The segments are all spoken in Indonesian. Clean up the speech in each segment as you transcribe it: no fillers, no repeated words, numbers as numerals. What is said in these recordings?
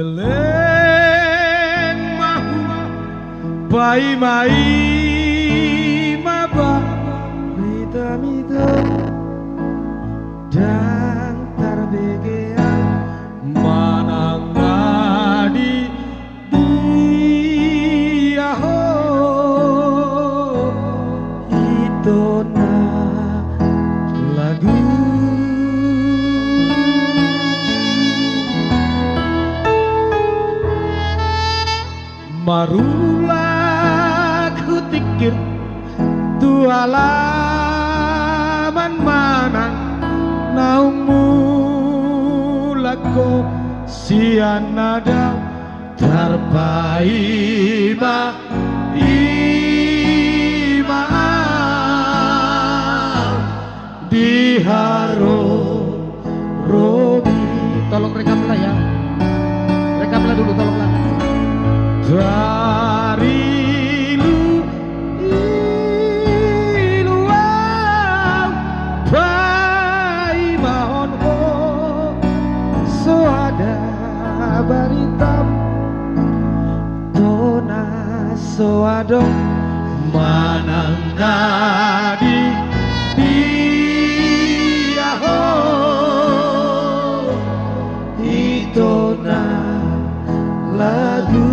Eleng mahu bai mai maba mita dan tarbegean manangadi dia ho itu na lagu marulah ku tikir tu alaman mana naungmu lako sianada terbaima ima di haro robi. Tolong rekamlah ya, rekamlah dulu tolonglah. Dari luar bai mahon ho so ada baritam dona so adong manangadi dia ho itu na lagu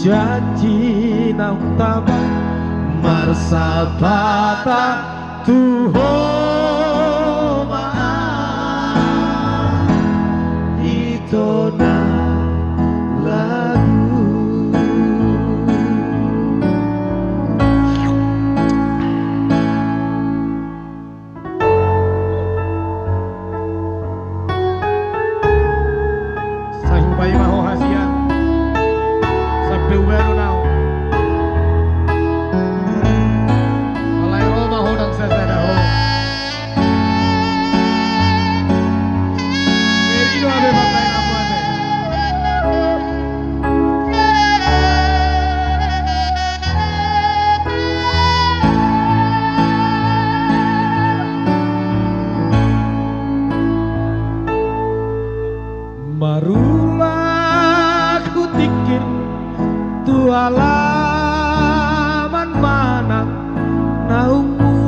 janji nang taman marsabata tuho maa itu na lagu saya upai maho hasian sampai uberu nau alai roma hodang sesada ho ngeri do abe bakai apa ane marulah ku tikir tu alaman mana naungmu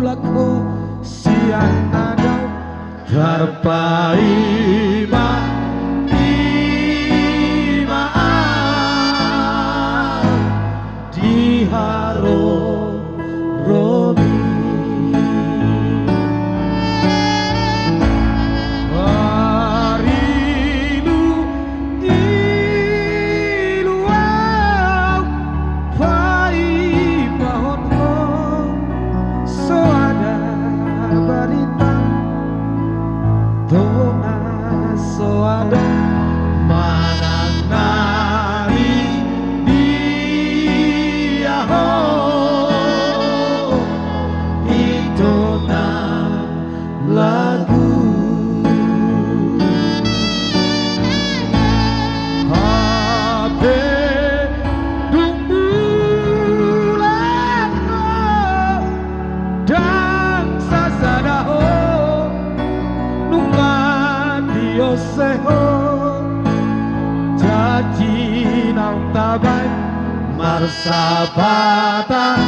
lako siang ada terpaima ima di haro robi dona soada manangari dia ho itu na lagu habe dumbulan dan sasadaho seho janji nang tabai marsabata